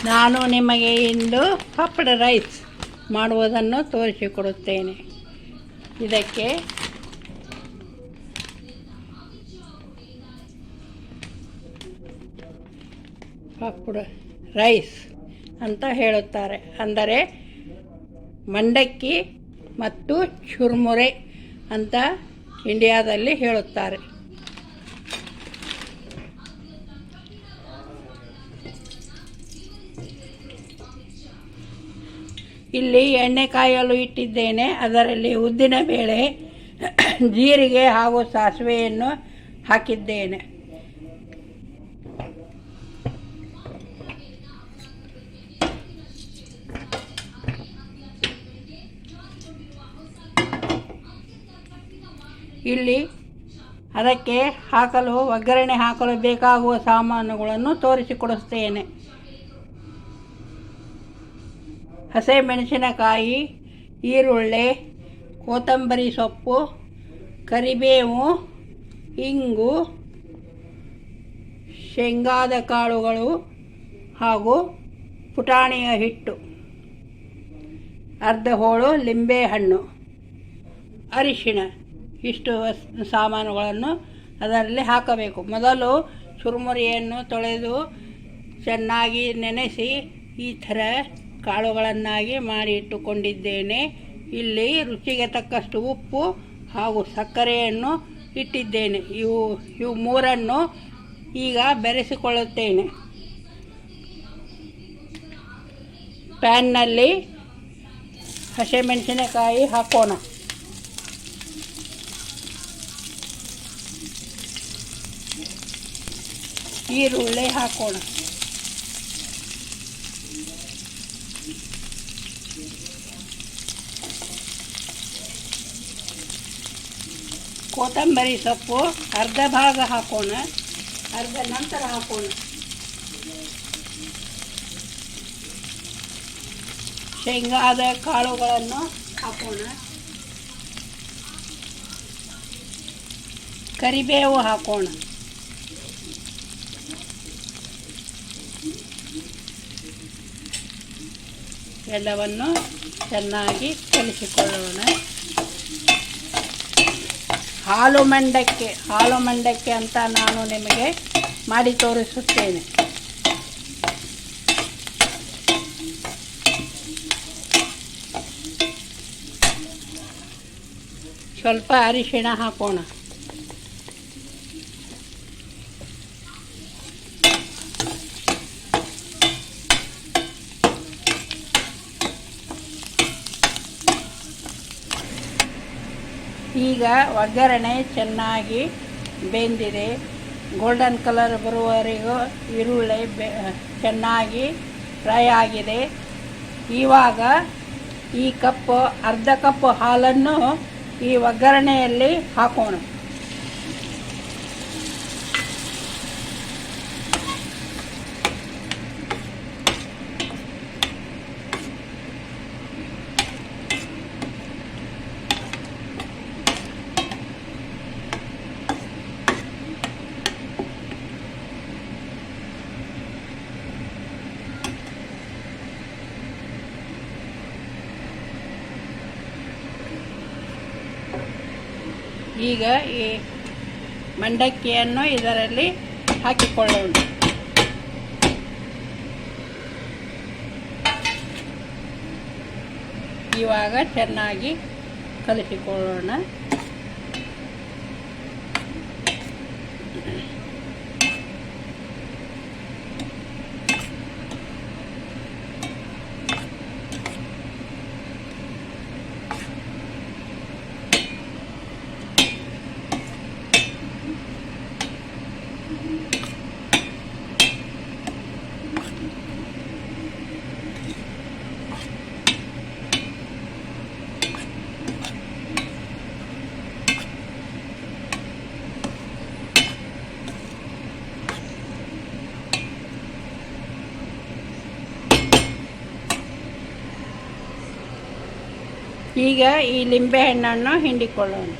ನಾನು ನಿಮಗೆ ಇಂದು ಪಪ್ಪಡ ರೈಸ್ ಮಾಡುವುದನ್ನು ತೋರಿಸಿಕೊಡುತ್ತೇನೆ. ಇದಕ್ಕೆ ಪಪ್ಪಡ ರೈಸ್ ಅಂತ ಹೇಳುತ್ತಾರೆ. ಅಂದರೆ ಮಂಡಕ್ಕಿ ಮತ್ತು ಚುರುಮುರೆ ಅಂತ ಇಂಡಿಯಾದಲ್ಲಿ ಹೇಳುತ್ತಾರೆ. ಇಲ್ಲಿ ಎಣ್ಣೆ ಕಾಯಲು ಇಟ್ಟಿದ್ದೇನೆ. ಅದರಲ್ಲಿ ಉದ್ದಿನಬೇಳೆ, ಜೀರಿಗೆ ಹಾಗೂ ಸಾಸಿವೆಯನ್ನು ಹಾಕಿದ್ದೇನೆ. ಇಲ್ಲಿ ಅದಕ್ಕೆ ಒಗ್ಗರಣೆ ಹಾಕಲು ಬೇಕಾಗುವ ಸಾಮಾನುಗಳನ್ನು ತೋರಿಸಿಕೊಡುತ್ತೇನೆ. ಹಸಿಮೆಣಸಿನಕಾಯಿ, ಈರುಳ್ಳಿ, ಕೊತ್ತಂಬರಿ ಸೊಪ್ಪು, ಕರಿಬೇವು, ಇಂಗು, ಶೇಂಗಾದ ಕಾಳುಗಳು ಹಾಗೂ ಪುಟಾಣಿಯ ಹಿಟ್ಟು, ಅರ್ಧ ಹೋಳು ಲಿಂಬೆಹಣ್ಣು, ಅರಿಶಿಣ. ಇಷ್ಟು ಸಾಮಾನುಗಳನ್ನು ಅದರಲ್ಲಿ ಹಾಕಬೇಕು. ಮೊದಲು ಚುರುಮುರಿಯನ್ನು ತೊಳೆದು ಚೆನ್ನಾಗಿ ನೆನೆಸಿ ಈ ಥರ ಕಾಳುಗಳನ್ನಾಗಿ ಮಾಡಿ ಇಟ್ಟುಕೊಂಡಿದ್ದೇನೆ. ಇಲ್ಲಿ ರುಚಿಗೆ ತಕ್ಕಷ್ಟು ಉಪ್ಪು ಹಾಗೂ ಸಕ್ಕರೆಯನ್ನು ಇಟ್ಟಿದ್ದೇನೆ. ಇವು ಮೂರನ್ನು ಈಗ ಬೆರೆಸಿಕೊಳ್ಳುತ್ತೇನೆ. ಪ್ಯಾನ್ನಲ್ಲಿ ಹಸಿಮೆಣಸಿನಕಾಯಿ ಹಾಕೋಣ. ಈರುಳ್ಳಿ ಹಾಕೋಣ. ಕೊತ್ತಂಬರಿ ಸೊಪ್ಪು ಅರ್ಧ ಭಾಗ ಹಾಕೋಣ, ಅರ್ಧ ನಂತರ ಹಾಕೋಣ. ಶೇಂಗಾದ ಕಾಳುಗಳನ್ನು ಹಾಕೋಣ. ಕರಿಬೇವು ಹಾಕೋಣ. ಎಲ್ಲವನ್ನು ಚೆನ್ನಾಗಿ ಕಲಿಸಿಕೊಳ್ಳೋಣ. ಹಾಲು ಮಂಡಕ್ಕಿ ಅಂತ ನಾನು ನಿಮಗೆ ಮಾಡಿ ತೋರಿಸುತ್ತೇನೆ. ಸ್ವಲ್ಪ ಅರಿಶಿಣ ಹಾಕೋಣ. ಈಗ ಒಗ್ಗರಣೆ ಚೆನ್ನಾಗಿ ಬೆಂದಿದೆ. ಗೋಲ್ಡನ್ ಕಲರ್ ಬರುವವರೆಗೂ ಈರುಳ್ಳಿ ಚೆನ್ನಾಗಿ ಫ್ರೈ ಆಗಿದೆ. ಇವಾಗ ಅರ್ಧ ಕಪ್ ಹಾಲನ್ನು ಈ ಒಗ್ಗರಣೆಯಲ್ಲಿ ಹಾಕೋಣ. ಈಗ ಈ ಮಂಡಕ್ಕಿಯನ್ನು ಇದರಲ್ಲಿ ಹಾಕಿಕೊಳ್ಳೋಣ. ಇವಾಗ ಚೆನ್ನಾಗಿ ಕಲಿಸಿಕೊಳ್ಳೋಣ. ಈಗ ಈ ಲಿಂಬೆಹಣ್ಣನ್ನು ಹಿಂಡಿಕೊಳ್ಳೋಣ.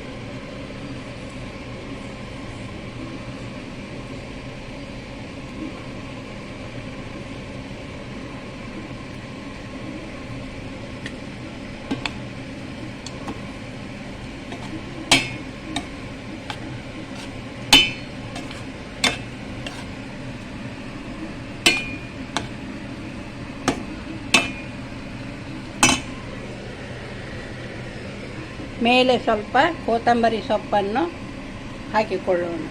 ಮೇಲೆ ಸ್ವಲ್ಪ ಕೊತ್ತಂಬರಿ ಸೊಪ್ಪನ್ನು ಹಾಕಿಕೊಳ್ಳೋಣ.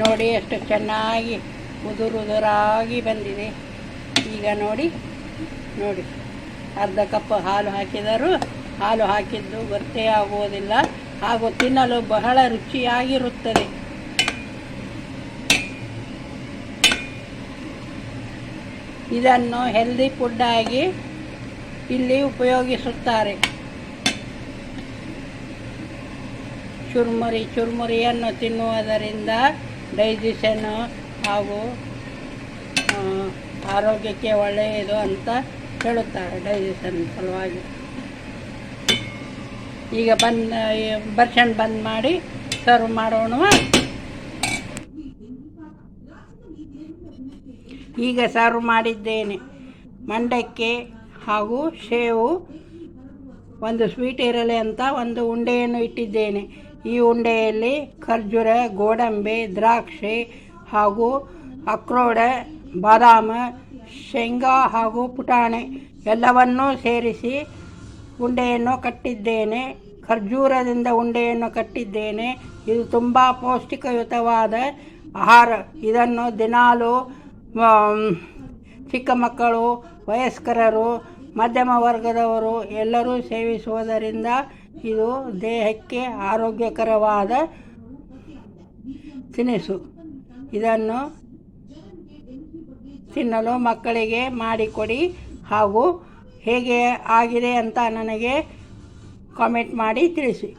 ನೋಡಿ ಎಷ್ಟು ಚೆನ್ನಾಗಿ ಉದುರಾಗಿ ಬಂದಿದೆ. ಈಗ ನೋಡಿ ಅರ್ಧ ಕಪ್ ಹಾಲು ಹಾಕಿದರೂ ಹಾಲು ಹಾಕಿದ್ದು ಗೊತ್ತೇ ಆಗುವುದಿಲ್ಲ, ಹಾಗೂ ತಿನ್ನಲು ಬಹಳ ರುಚಿಯಾಗಿರುತ್ತದೆ. ಇದನ್ನು ಹೆಲ್ದಿ ಫುಡ್ ಆಗಿ ಇಲ್ಲಿ ಉಪಯೋಗಿಸುತ್ತಾರೆ. ಚುರುಮುರಿಯನ್ನು ತಿನ್ನುವುದರಿಂದ ಡೈಜೆಷನ್ ಹಾಗೂ ಆರೋಗ್ಯಕ್ಕೆ ಒಳ್ಳೆಯದು ಅಂತ ಹೇಳುತ್ತಾರೆ, ಡೈಜೆಷನ್ ಸಲುವಾಗಿ. ಈಗ ಬರ್ಷನ್ ಬಂದ್ ಮಾಡಿ ಸರ್ವ್ ಮಾಡೋಣ. ಈಗ ಸರ್ವ್ ಮಾಡಿದ್ದೇನೆ. ಮಂಡಕ್ಕಿ ಹಾಗೂ ಸೇವು, ಒಂದು ಸ್ವೀಟ್ ಇರಲಿ ಅಂತ ಒಂದು ಉಂಡೆಯನ್ನು ಇಟ್ಟಿದ್ದೇನೆ. ಈ ಉಂಡೆಯಲ್ಲಿ ಖರ್ಜೂರ, ಗೋಡಂಬಿ, ದ್ರಾಕ್ಷಿ ಹಾಗೂ ಅಕ್ರೋಡ, ಬಾದಾಮ, ಶೇಂಗಾ ಹಾಗೂ ಪುಟಾಣಿ ಎಲ್ಲವನ್ನೂ ಸೇರಿಸಿ ಉಂಡೆಯನ್ನು ಕಟ್ಟಿದ್ದೇನೆ. ಖರ್ಜೂರದಿಂದ ಉಂಡೆಯನ್ನು ಕಟ್ಟಿದ್ದೇನೆ. ಇದು ತುಂಬ ಪೌಷ್ಟಿಕಯುತವಾದ ಆಹಾರ. ಇದನ್ನು ದಿನಾಲೂ ಚಿಕ್ಕ ಮಕ್ಕಳು, ವಯಸ್ಕರರು, ಮಧ್ಯಮ ವರ್ಗದವರು ಎಲ್ಲರೂ ಸೇವಿಸುವುದರಿಂದ ಇದು ದೇಹಕ್ಕೆ ಆರೋಗ್ಯಕರವಾದ ತಿನಿಸು. ಇದನ್ನು ತಿನ್ನಲು ಮಕ್ಕಳಿಗೆ ಮಾಡಿಕೊಡಿ, ಹಾಗೂ ಹೇಗೆ ಆಗಿದೆ ಅಂತ ನನಗೆ ಕಾಮೆಂಟ್ ಮಾಡಿ ತಿಳಿಸಿ.